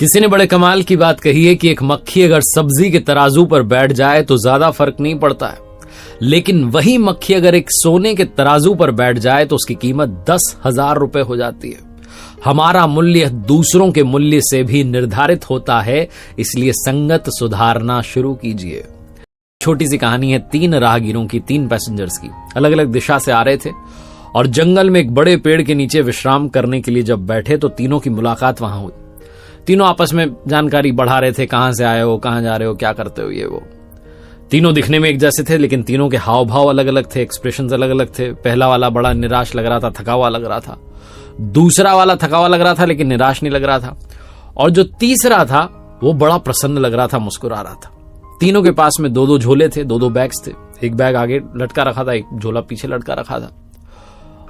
किसी ने बड़े कमाल की बात कही है कि एक मक्खी अगर सब्जी के तराजू पर बैठ जाए तो ज्यादा फर्क नहीं पड़ता है, लेकिन वही मक्खी अगर एक सोने के तराजू पर बैठ जाए तो उसकी कीमत 10,000 रुपए हो जाती है। हमारा मूल्य दूसरों के मूल्य से भी निर्धारित होता है, इसलिए संगत सुधारना शुरू कीजिए। छोटी सी कहानी है 3 राहगीरों की, 3 पैसेंजर्स की। अलग अलग दिशा से आ रहे थे और जंगल में एक बड़े पेड़ के नीचे विश्राम करने के लिए जब बैठे तो तीनों की मुलाकात वहां हुई। तीनों आपस में जानकारी बढ़ा रहे थे, कहां से आए हो, कहां जा रहे हो, क्या करते हो, ये वो। तीनों दिखने में एक जैसे थे, लेकिन तीनों के हाव भाव अलग अलग थे, एक्सप्रेशंस अलग अलग थे। पहला वाला बड़ा निराश लग रहा था, थका हुआ लग रहा था। दूसरा वाला थका हुआ लग रहा था लेकिन निराश नहीं लग रहा था। और जो तीसरा था वो बड़ा प्रसन्न लग रहा था, मुस्कुरा रहा था। तीनों के पास में 2-2 झोले थे, 2-2 बैग्स थे। एक बैग आगे लटका रखा था, एक झोला पीछे लटका रखा था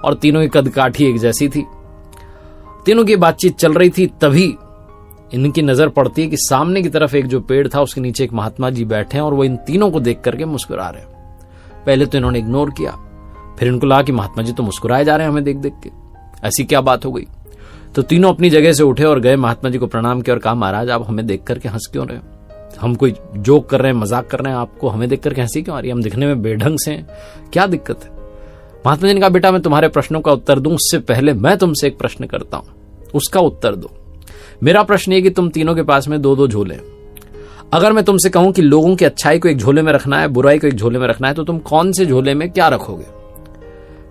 और तीनों की कदकाठी एक जैसी थी। तीनों की बातचीत चल रही थी, तभी इनकी नजर पड़ती है कि सामने की तरफ एक जो पेड़ था उसके नीचे एक महात्मा जी बैठे हैं और वो इन तीनों को देख करके मुस्कुरा रहे हैं। पहले तो इन्होंने इग्नोर किया, फिर इनको लगा कि महात्मा जी तो मुस्कुराए जा रहे हैं हमें देख देख के, ऐसी क्या बात हो गई। तो तीनों अपनी जगह से उठे और गए, महात्मा जी को प्रणाम किया और कहा, महाराज आप हमें देख करके हंस क्यों रहे हो? हम कोई जोक कर रहे हैं, मजाक कर रहे हैं, आपको हमें देख करके हंसी क्यों आ रही है? हम दिखने में बेढंग से हैं, क्या दिक्कत है? महात्मा जी ने कहा, बेटा मैं तुम्हारे प्रश्नों का उत्तर दूं उससे पहले मैं तुमसे एक प्रश्न करता हूं, उसका उत्तर दो। मेरा प्रश्न ये कि तुम तीनों के पास में 2-2 झोले, अगर मैं तुमसे कहूं कि लोगों की अच्छाई को एक झोले में रखना है, बुराई को एक झोले में रखना है, तो तुम कौन से झोले में क्या रखोगे?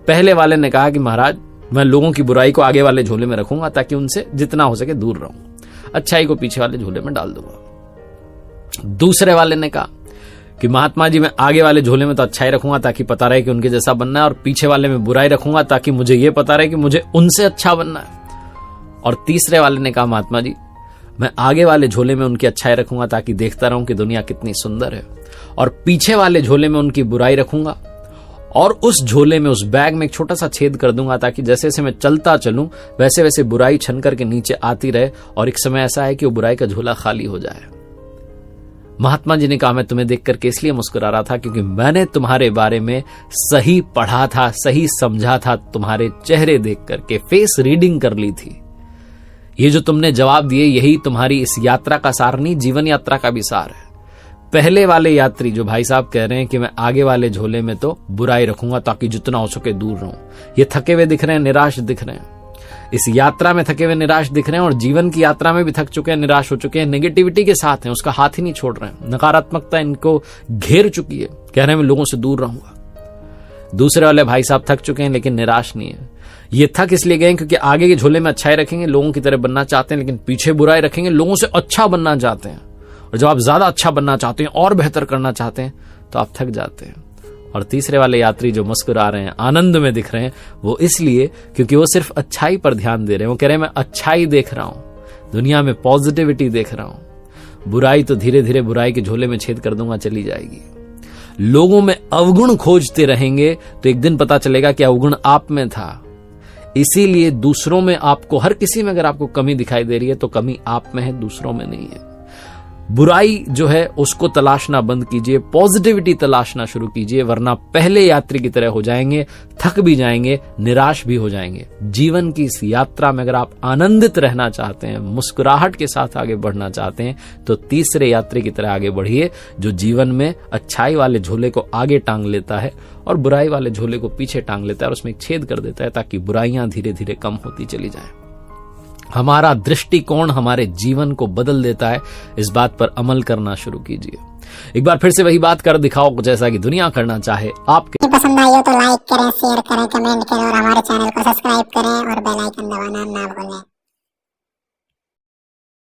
पहले वाले ने कहा कि महाराज मैं लोगों की बुराई को आगे वाले झोले में रखूंगा ताकि उनसे जितना हो सके दूर रहूं, अच्छाई को पीछे वाले झोले में डाल दूंगा। दूसरे वाले ने कहा कि महात्मा जी मैं आगे वाले झोले में तो अच्छाई रखूंगा ताकि पता रहे कि उनके जैसा बनना है, और पीछे वाले में बुराई रखूंगा ताकि मुझे यह पता रहे कि मुझे उनसे अच्छा बनना है। और तीसरे वाले ने कहा, महात्मा जी मैं आगे वाले झोले में उनकी अच्छाई रखूंगा ताकि देखता रहूं कि दुनिया कितनी सुंदर है, और पीछे वाले झोले में उनकी बुराई रखूंगा और उस झोले में, उस बैग में एक छोटा सा छेद कर दूंगा ताकि जैसे जैसे मैं चलता चलूं वैसे वैसे बुराई छन करके नीचे आती रहे और एक समय ऐसा है कि वो बुराई का झोला खाली हो जाए। महात्मा जी ने कहा, मैं तुम्हें देख करके इसलिए मुस्कुरा रहा था क्योंकि मैंने तुम्हारे बारे में सही पढ़ा था, सही समझा था, तुम्हारे चेहरे देख करके फेस रीडिंग कर ली थी। ये जो तुमने जवाब दिए यही तुम्हारी इस यात्रा का सार नहीं, जीवन यात्रा का भी सार है। पहले वाले यात्री जो भाई साहब कह रहे हैं कि मैं आगे वाले झोले में तो बुराई रखूंगा ताकि जितना हो सके दूर रहूं, ये थके हुए दिख रहे हैं, निराश दिख रहे हैं, इस यात्रा में थके हुए निराश दिख रहे हैं और जीवन की यात्रा में भी थक चुके हैं, निराश हो चुके हैं, नेगेटिविटी के साथ हैं, उसका हाथ ही नहीं छोड़ रहे हैं, नकारात्मकता इनको घेर चुकी है, कह रहे हैं मैं लोगों से दूर रहूंगा। दूसरे वाले भाई साहब थक चुके हैं लेकिन निराश नहीं है। ये थक इसलिए गए क्योंकि आगे के झोले में अच्छाई रखेंगे, लोगों की तरह बनना चाहते हैं, लेकिन पीछे बुराई रखेंगे, लोगों से अच्छा बनना चाहते हैं। और जब आप ज्यादा अच्छा बनना चाहते हैं और बेहतर करना चाहते हैं तो आप थक जाते हैं। और तीसरे वाले यात्री जो मुस्कुरा रहे हैं, आनंद में दिख रहे हैं, वो इसलिए क्योंकि वो सिर्फ अच्छाई पर ध्यान दे रहे हैं। वो कह रहे हैं मैं अच्छाई देख रहा हूं, दुनिया में पॉजिटिविटी देख रहा हूं, बुराई तो धीरे धीरे बुराई के झोले में छेद कर दूंगा, चली जाएगी। लोगों में अवगुण खोजते रहेंगे तो एक दिन पता चलेगा कि अवगुण आप में था। इसीलिए दूसरों में आपको, हर किसी में अगर आपको कमी दिखाई दे रही है तो कमी आप में है, दूसरों में नहीं है। बुराई जो है उसको तलाशना बंद कीजिए, पॉजिटिविटी तलाशना शुरू कीजिए, वरना पहले यात्री की तरह हो जाएंगे, थक भी जाएंगे, निराश भी हो जाएंगे। जीवन की इस यात्रा में अगर आप आनंदित रहना चाहते हैं, मुस्कुराहट के साथ आगे बढ़ना चाहते हैं, तो तीसरे यात्री की तरह आगे बढ़िए, जो जीवन में अच्छाई वाले झोले को आगे टांग लेता है और बुराई वाले झोले को पीछे टांग लेता है और उसमें एक छेद कर देता है ताकि बुराइयां धीरे धीरे कम होती चली जाएं। हमारा दृष्टिकोण हमारे जीवन को बदल देता है, इस बात पर अमल करना शुरू कीजिए। एक बार फिर से वही बात कर दिखाओ जैसा कि दुनिया करना चाहे। आपके पसंद आई हो तो लाइक करें, शेयर करें, कमेंट करें और हमारे चैनल को सब्सक्राइब करें और बेल आइकन दबाना ना भूलें।